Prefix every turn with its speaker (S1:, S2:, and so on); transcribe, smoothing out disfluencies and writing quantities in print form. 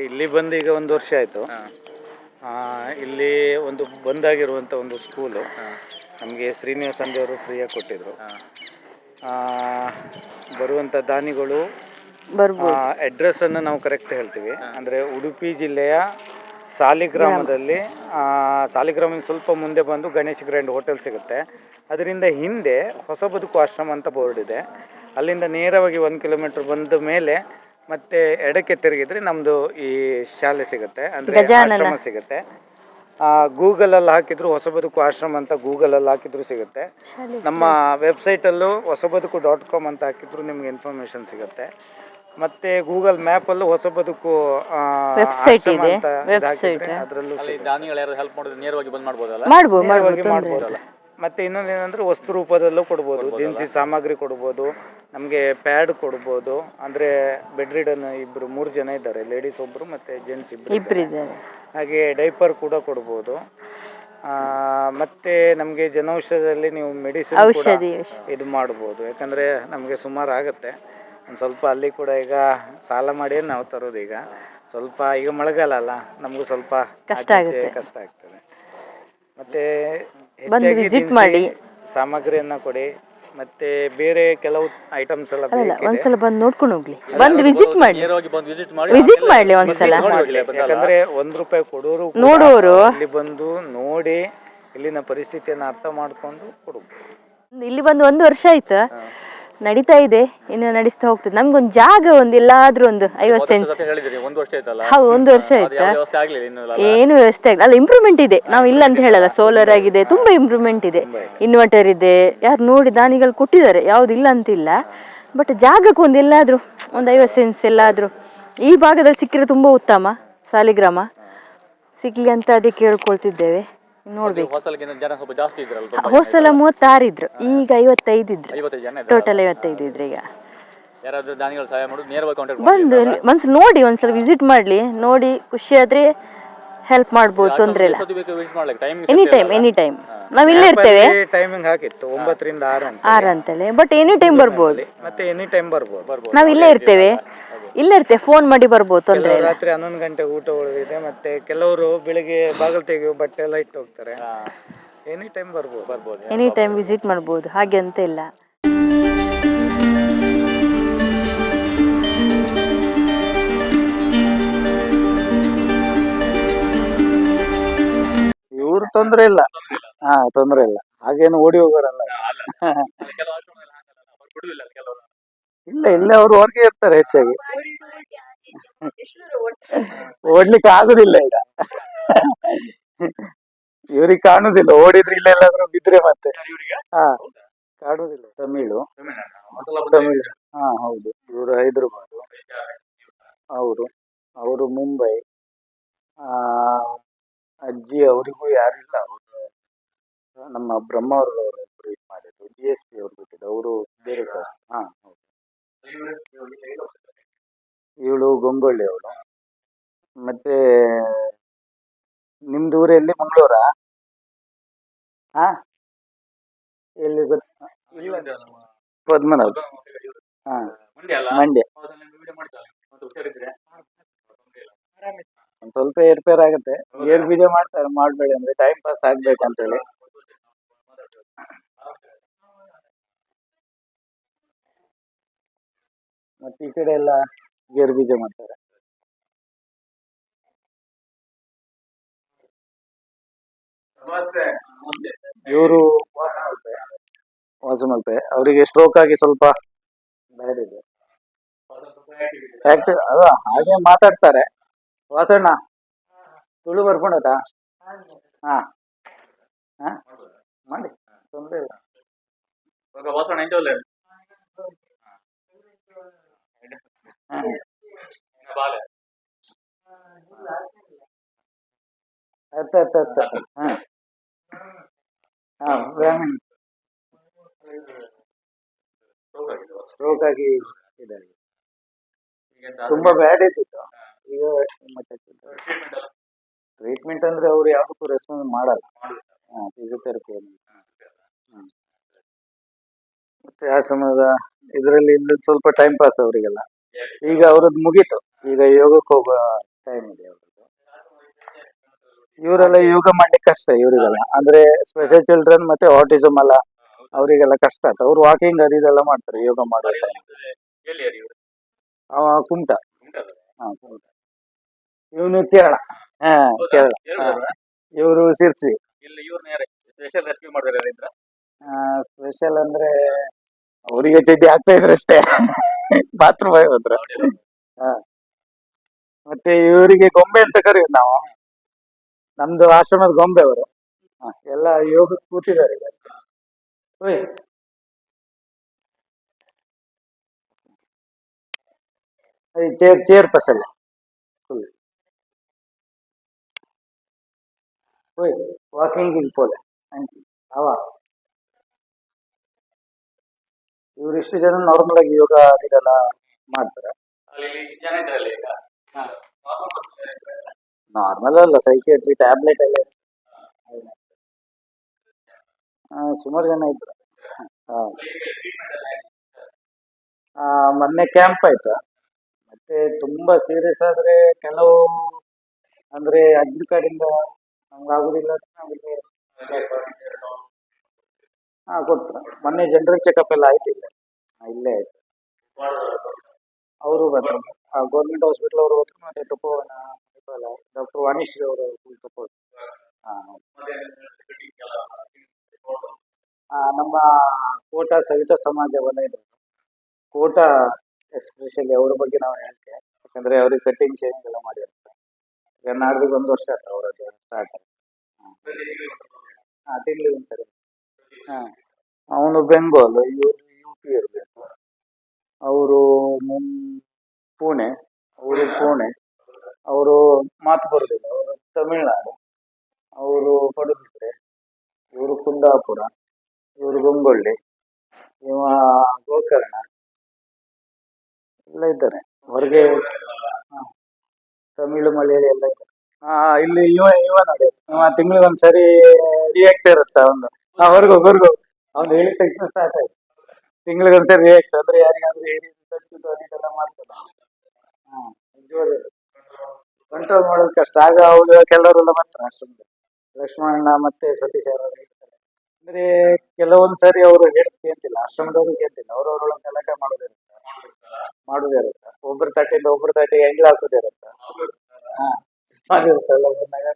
S1: ಇಲ್ಲಿ ಬಂದು ಈಗ 1 ವರ್ಷ ಆಯಿತು. ಇಲ್ಲಿ ಒಂದು ಬಂದಾಗಿರುವಂಥ ಒಂದು ಸ್ಕೂಲು ನಮಗೆ ಶ್ರೀನಿವಾಸ್ ಅಂದೇವರು ಫ್ರೀಯಾಗಿ ಕೊಟ್ಟಿದ್ರು. ಬರುವಂಥ ದಾನಿಗಳು ಅಡ್ರೆಸ್ಸನ್ನು ನಾವು ಕರೆಕ್ಟ್ ಹೇಳ್ತೀವಿ. ಅಂದರೆ ಉಡುಪಿ ಜಿಲ್ಲೆಯ ಸಾಲಿಗ್ರಾಮದಲ್ಲಿ, ಸಾಲಿಗ್ರಾಮದಿಂದ ಸ್ವಲ್ಪ ಮುಂದೆ ಬಂದು ಗಣೇಶ್ ಗ್ರ್ಯಾಂಡ್ ಹೋಟೆಲ್ ಸಿಗುತ್ತೆ. ಅದರಿಂದ ಹಿಂದೆ ಹೊಸ ಬದುಕು ಆಶ್ರಮ ಅಂತ ಬೋರ್ಡ್ ಇದೆ. ಅಲ್ಲಿಂದ ನೇರವಾಗಿ 1 ಕಿಲೋಮೀಟ್ರ್ ಬಂದ ಮೇಲೆ ಮತ್ತೆ ಎಡಕ್ಕೆ ತಿರುಗಿದ್ರೆ ನಮ್ಮದು ಈ ಶಾಲೆ ಸಿಗುತ್ತೆ, ಅಂದರೆ ಆಶ್ರಮ ಸಿಗುತ್ತೆ. ಗೂಗಲಲ್ಲಿ ಹಾಕಿದ್ರು ಹೊಸ ಬದುಕು ಆಶ್ರಮ ಅಂತ ಗೂಗಲಲ್ಲಿ ಹಾಕಿದ್ರು ಸಿಗುತ್ತೆ. ನಮ್ಮ ವೆಬ್ಸೈಟಲ್ಲೂ ಹೊಸಬದುಕು.com ಅಂತ ಹಾಕಿದ್ರು ನಿಮ್ಗೆ ಇನ್ಫಾರ್ಮೇಷನ್ ಸಿಗುತ್ತೆ. ಮತ್ತು ಗೂಗಲ್ ಮ್ಯಾಪಲ್ಲೂ ಹೊಸ ಬದುಕು ಆಶ್ರಮ ಅಂತ ಅದರಲ್ಲೂ ನೇರವಾಗಿ ಮಾಡ್ಬೋದಲ್ಲ. ಮತ್ತು ಇನ್ನೊಂದೇನೆಂದರೆ ವಸ್ತು ರೂಪದಲ್ಲೂ ಕೊಡ್ಬೋದು, ದಿನಸಿ ಸಾಮಗ್ರಿ ಕೊಡ್ಬೋದು, ನಮಗೆ ಪ್ಯಾಡ್ ಕೊಡ್ಬೋದು. ಅಂದರೆ ಬೆಡ್ ರಿಡನ್ 3 ಜನ ಇದ್ದಾರೆ, ಲೇಡೀಸ್ ಒಬ್ಬರು ಮತ್ತು ಜೆಂಟ್ಸ್ ಇಬ್ಬರು ಇದ್ದಾರೆ. ಹಾಗೆ ಡೈಪರ್ ಕೂಡ ಕೊಡ್ಬೋದು. ಮತ್ತು ನಮಗೆ ಜನೌಷಧದಲ್ಲಿ ನೀವು ಮೆಡಿಸಿನ್ ಕೂಡ ಇದು ಮಾಡ್ಬೋದು. ಯಾಕಂದರೆ ನಮಗೆ ಸುಮಾರು ಆಗುತ್ತೆ. ಒಂದು ಸ್ವಲ್ಪ ಅಲ್ಲಿ ಕೂಡ ಈಗ ಸಾಲ ಮಾಡಿ ನಾವು ತರೋದು. ಈಗ ಸ್ವಲ್ಪ ಈಗ ಮಳೆಗಾಲ ಅಲ್ಲ, ನಮಗೂ ಸ್ವಲ್ಪ ಕಷ್ಟ ಆಗ್ತದೆ. ಮತ್ತು ಹೆಚ್ಚಾಗಿ ಸಾಮಗ್ರಿಯನ್ನು ಕೊಡಿ. ಮತ್ತೆ ಬೇರೆ ಕೆಲವು ಐಟಮ್ಸ್ ಎಲ್ಲ
S2: ಒಂದ್ಸಲ ಬಂದು ನೋಡ್ಕೊಂಡು ಹೋಗ್ಲಿ, ಬಂದು ವಿಸಿಟ್ ಮಾಡ್ಲಿ ಒಂದ್ಸಲ.
S1: ಯಾಕಂದ್ರೆ ₹1 ನೋಡುವವರು ಇಲ್ಲಿ ಬಂದು ನೋಡಿ ಇಲ್ಲಿನ ಪರಿಸ್ಥಿತಿಯನ್ನು ಅರ್ಥ ಮಾಡ್ಕೊಂಡು ಕೊಡಬಹುದು.
S2: ಇಲ್ಲಿ ಬಂದು 1 ವರ್ಷ ಆಯ್ತು, ನಡೀತಾ ಇದೆ, ಇನ್ನು ನಡೆಸ್ತಾ ಹೋಗ್ತದೆ. ನಮ್ಗೊಂದು ಜಾಗ ಎಲ್ಲಾದ್ರೂ ಒಂದು 50 ಸೆನ್ಸ್. ಹೌದು, 1 ವರ್ಷ ಆಯ್ತಾ, ಏನು ವ್ಯವಸ್ಥೆ ಆಗಿಲ್ಲ. ಅಲ್ಲ, ಇಂಪ್ರೂವ್ಮೆಂಟ್ ಇದೆ, ನಾವು ಇಲ್ಲ ಅಂತ ಹೇಳಲ್ಲ. ಸೋಲಾರ್ ಆಗಿದೆ, ತುಂಬಾ ಇಂಪ್ರೂವ್ಮೆಂಟ್ ಇದೆ. ಇನ್ವರ್ಟರ್ ಇದೆ, ಯಾರು ನೋಡಿ ದಾನಿಗಳು ಕೊಟ್ಟಿದ್ದಾರೆ, ಯಾವ್ದು ಇಲ್ಲ ಅಂತಿಲ್ಲ. ಬಟ್ ಜಾಗಕ್ಕೆ ಎಲ್ಲಾದ್ರೂ ಒಂದು 50 ಸೆನ್ಸ್ ಎಲ್ಲಾದ್ರೂ ಈ ಭಾಗದಲ್ಲಿ ಸಿಕ್ಕಿದ್ರೆ ತುಂಬಾ ಉತ್ತಮ. ಸಾಲಿಗ್ರಾಮ ಸಿಗ್ಲಿ ಅಂತ ಅದೇ ಕೇಳ್ಕೊಳ್ತಿದ್ದೇವೆ. ನೋಡ್ಬೇಕು. ಹೋಸಲ 36 ಇದ್ರು, ಈಗ 55 ಇದ್ರು. ಟೋಟಲ್ 55 ಇದ್ರು. ಈಗ ಬಂದು ಒಂದ್ಸಲ ನೋಡಿ, ಒಂದ್ಸಲ ವಿಸಿಟ್ ಮಾಡ್ಲಿ, ನೋಡಿ ಖುಷಿ ಆದ್ರೆ ಹೆಲ್ಪ್ ಮಾಡ್ಬೋದು, ತೊಂದ್ರೆ ಇಲ್ಲ. ಎನಿ ಟೈಮ್ ನಾವ್ ಇಲ್ಲೇ ಇರ್ತೇವೆ.
S1: ಟೈಮಿಂಗ್ ಹಾಕಿತ್ತು 9 ರಿಂದ
S2: 6 ಅಂತಲೇ, ಬಟ್ ಎನಿ ಟೈಮ್ ಬರ್ಬೋದು.
S1: ಮತ್ತೆ ಎನಿ ಟೈಮ್ ಬರ್ಬೋದು.
S2: ನಾವ್ ಇಲ್ಲೇ ಇರ್ತೇವೆ, ಫೋನ್ ಮಾಡಿ ಬರ್ಬೋದು, ತೊಂದ್ರೆ ಇಲ್ಲ.
S1: ರಾತ್ರಿ 11 ಗಂಟೆ ಊಟ ಇದೆ. ಮತ್ತೆ ಕೆಲವರು ಬೆಳಿಗ್ಗೆ ಬಾಗಿಲು ತೆಗೆಯುವ ಬಟ್ಟೆ ಎಲ್ಲ ಇಟ್ಟು ಹೋಗ್ತಾರೆ. ಎನಿ ಟೈಮ್ ಬರ್ಬೋದು,
S2: ಎನಿ ಟೈಮ್ ವಿಸಿಟ್ ಮಾಡ್ಬೋದು, ಹಾಗೆ ಅಂತ ಇಲ್ಲ.
S1: ಇವ್ರು ತೊಂದ್ರೆ ಇಲ್ಲ, ತೊಂದ್ರೆ ಇಲ್ಲ, ಹಾಗೇನು ಓಡಿ ಹೋಗೋರಲ್ಲ. ಇಲ್ಲ ಅವ್ರು ಹೊರಗೆ ಇರ್ತಾರೆ ಹೆಚ್ಚಾಗಿ. ಓಡ್ಲಿಕ್ಕೆ ಆಗುದಿಲ್ಲ ಈಗ, ಇವ್ರಿಗೆ ಕಾಣುದಿಲ್ಲ. ಓಡಿದ್ರೆ ಇಲ್ಲ ಎಲ್ಲಾದ್ರೂ ಬಿದ್ರೆ ಮತ್ತೆ ಕಾಣುದಿಲ್ಲ. ತಮಿಳು. ಹೌದು, ಇವರು ಹೈದರಾಬಾದ್, ಅವರು ಮುಂಬೈ. ಅಜ್ಜಿ ಅವರಿಗೂ ಯಾರಿಲ್ಲ. ಅವರು ನಮ್ಮ ಬ್ರಹ್ಮ ಅವರು ಇದು ಮಾಡಿದ್ರು, GSP ಅವ್ರು ಗೊತ್ತಿಲ್ಲ, ಅವರು ಬೇರೆ ಕ್ಲಾಸ್. ಹೌದು. ಇವಳು ಗೊಂಗೊಳ್ಳಿ ಅವಳು. ಮತ್ತೆ ನಿಮ್ದು ಊರಲ್ಲಿ ಮಂಗಳೂರಾ? ಎಲ್ಲಿ ಪದ್ಮನಾಭ. ಮಂಡ್ಯ. ಒಂದು ಸ್ವಲ್ಪ ಏರ್ಪೇರ್ ಆಗುತ್ತೆ. ಏರ್ ಬೀಜ ಮಾಡ್ಬೇಡಿ ಅಂದ್ರೆ ಟೈಮ್ ಪಾಸ್ ಆಗ್ಬೇಕಂತೇಳಿ. ಮತ್ತೆ ಈ ಕಡೆ ಎಲ್ಲ ಗೇರು ಬೀಜ ಮಾಡ್ತಾರೆ. ಇವರು ವಾಸಮಲ್ಪೆ. ಅವರಿಗೆ ಸ್ಟ್ರೋಕ್ ಆಗಿ ಸ್ವಲ್ಪ ಬ್ಯಾಡ್ ಇದೆ. ಅದ ಹಾಗೆ ಮಾತಾಡ್ತಾರೆ. ವಾಸಣ್ಣ ತುಳು ಬರ್ಕೊಂಡತಾ? ಮಾಡಿ, ತೊಂದ್ರೆ ಇಲ್ಲ. ಸ್ಟ್ರೋಕ್ ಆಗಿ ಇದಾಗಿ ತುಂಬಾ ಬ್ಯಾಡ್ ಇತ್ತು. ಈಗ ಟ್ರೀಟ್ಮೆಂಟ್ ಅಂದ್ರೆ ಅವ್ರು ಯಾವ್ದಕ್ಕೂ ರೆಸ್ಪಾನ್ಸ್ ಮಾಡಲ್ಲ. ಫಿಸಿಯೋಥೆರಪಿ. ಮತ್ತೆ ಆಶ್ರಮದ ಇದರಲ್ಲಿ ಸ್ವಲ್ಪ ಟೈಮ್ ಪಾಸ್ ಅವರಿಗೆಲ್ಲ. ಈಗ ಅವ್ರದ್ದು ಮುಗೀತು, ಈಗ ಯೋಗಕ್ಕೆ ಹೋಗೋ ಟೈಮ್ ಇದೆ ಅವ್ರದ್ದು. ಇವರೆಲ್ಲ ಯೋಗ ಮಾಡ್ಲಿಕ್ಕೆ ಕಷ್ಟ ಇವರಿಗೆಲ್ಲ, ಅಂದ್ರೆ ಸ್ಪೆಷಲ್ ಚಿಲ್ಡ್ರನ್ ಮತ್ತೆ ಆಟಿಸಮ್ ಅಲ್ಲ, ಅವರಿಗೆಲ್ಲ ಕಷ್ಟ ಆಗ್ತದೆ. ಅವ್ರು ವಾಕಿಂಗ್ ಅದು ಇದೆಲ್ಲ ಮಾಡ್ತಾರೆ ಯೋಗ ಮಾಡುವ time. ಅವ ಕುಮಟ. ಹಾ ಕುಮಟ. ಇವನು ಕೇರಳ. ಹಾ ಕೇರಳ. ಇವರು ಸಿರ್ಸಿ. ಸ್ಪೆಷಲ್ ಅಂದ್ರೆ ಅವರಿಗೆ ಚಡ್ಡಿ ಆಗ್ತಾ ಇದ್ರು ಅಷ್ಟೇ, ಬಾತ್ರೂಮ್ ಹೋದ್ರ. ಹಾ ಮತ್ತೆ ಇವರಿಗೆ ಗೊಂಬೆ ಅಂತ ಕರೆಯೋದು ನಾವು, ನಮ್ದು ಆಶ್ರಮದ ಗೊಂಬೆ ಅವರು. ಎಲ್ಲ ಯೋಗ ಕೂತಿದ್ದಾರೆ ಈಗ ಅಷ್ಟೇ. ಓಯ್ ಚೇರ್ ಚೇರ್ ಪಸಲ್ಲ ಫುಲ್. ಓಯ್ ವಾಕಿಂಗ್ ಪೋಲೆ ಅಂಚಿ ಅವ ಇವರಿಷ್ಟು ಜನ ನಾರ್ಮಲ್ ಆಗಿ ಯೋಗ ಇದೆಲ್ಲ ಮಾಡ್ತಾರೆ. ನಾರ್ಮಲ್ ಅಲ್ಲ, ಸೈಕಿಯಾಟ್ರಿ ಟ್ಯಾಬ್ಲೆಟ್ ಎಲ್ಲ ಸುಮಾರು ಜನ ಇದ್ರು. ಮೊನ್ನೆ ಕ್ಯಾಂಪ್ ಆಯ್ತಾ. ಮತ್ತೆ ತುಂಬಾ ಸೀರಿಯಸ್ ಆದ್ರೆ ಕೆಲವು ಅಂದ್ರೆ ಅಜ್ಜಿ ಕಡೆಯಿಂದ ನಮ್ಗೆ ಆಗುದಿಲ್ಲ ಅಂದ್ರೆ ನಮಗೆ ಕೊಡ್ತಾರೆ. ಮೊನ್ನೆ ಜನರಲ್ ಚೆಕಪ್ ಎಲ್ಲ ಆಯ್ತು ಇಲ್ಲ, ಇಲ್ಲೇ ಆಯ್ತು. ಅವರು ಬಂದರು, ಗೌರ್ಮೆಂಟ್ ಹಾಸ್ಪಿಟಲ್ ಅವರು ಹೋದ್ರು. ಮತ್ತೆ ತುಪ್ಪವನ ಡಾಕ್ಟರ್ ವಾಣಿಶ್ರೀ ಅವರು ತುಪ್ಪ. ನಮ್ಮ ಕೋಟ ಸವಿತಾ ಸಮಾಜ ವಲಯದ ಕೋಟ ಎಸ್ಪೆಷಲಿ ಅವ್ರ ಬಗ್ಗೆ ನಾವು ಹೇಳ್ತೇವೆ. ಯಾಕಂದ್ರೆ ಅವ್ರಿಗೆ ಕಟ್ಟಿಂಗ್ ಶೇವಿಂಗ್ ಎಲ್ಲ ಮಾಡಿರ್ತಾರೆ. ಈಗ ನಾಡ್ದಿಗೆ 1 ವರ್ಷ ಆಯ್ತು ಅವರದ್ದು ಸ್ಟಾರ್ಟ್ ಆಗಿ. ತಿಂಗಳಿಗೆ ಒಂದ್ಸರಿ. ಅವನು ಬೆಂಗಾಲ್, ಇವರು UP ಇರಬೇಕು. ಅವರು ಪುಣೆ, ಅವರು ಪುಣೆ. ಅವರು ಮಾತು ಬರುದಿಲ್ಲ, ಅವರು ತಮಿಳ್ನಾಡು. ಅವರು ಪಡುಬಿದ್ರೆ, ಇವರು ಕುಂದಾಪುರ, ಇವರು ಗಂಗೊಳ್ಳಿ, ಇವ ಗೋಕರ್ಣ ಎಲ್ಲ ಇದ್ದಾರೆ ಹೊರಗೆ. ತಮಿಳು ಮಲಯಾಳಿ ಎಲ್ಲ ಇದ್ದಾರೆ. ಇಲ್ಲಿ ಇವ ನೋಡಿ, ಇವ ತಿಂಗಳಿಗೆ ಒಂದ್ಸರಿ ರಿಯಾಕ್ಟ್ ಇರುತ್ತ ಒಂದು. ಹೊರ್ಗು ಅವ್ನು ಹೇಳಿದ ತಕ್ಷಣ ಸ್ಟಾರ್ಟ್ ಆಯ್ತು. ತಿಂಗಳಿಗೆ ಒಂದ್ಸರಿ ರಿಯಾಕ್ಟ್ ಅಂದ್ರೆ ಯಾರಿಗಾದ್ರೂ ಹೇಳಿ ಅದೆಲ್ಲ ಮಾಡ್ತಾರೆ. ಕಂಟ್ರೋಲ್ ಮಾಡೋದು ಕಷ್ಟ. ಆಗ ಅವ್ರು ಕೆಲವರೆಲ್ಲ ಬರ್ತಾರೆ ಆಶ್ರಮದಲ್ಲಿ, ಲಕ್ಷ್ಮಣ ಮತ್ತೆ ಸತೀಶ್ ಅವರು ಹೇಳ್ತಾರೆ. ಅಂದ್ರೆ ಕೆಲವೊಂದ್ ಸರಿ ಅವರು ಕೇಳ್ತಿಲ್ಲ, ಆಶ್ರಮದವರು ಕೇಳ್ತಿಲ್ಲ, ಅವ್ರವ್ರೊಳಗೆ ಗಲಾಟೆ ಮಾಡುದೇ ಇರುತ್ತೆ. ಒಬ್ಬರು ತಟ್ಟೆಯಿಂದ ಒಬ್ಬರು ತಟ್ಟೆಗೆ ಎಂಗ್ಳು ಹಾಕೋದೇ ಇರುತ್ತೆ. ಮಾಡಿರುತ್ತಲ್ಲ ಬಂದಾಗ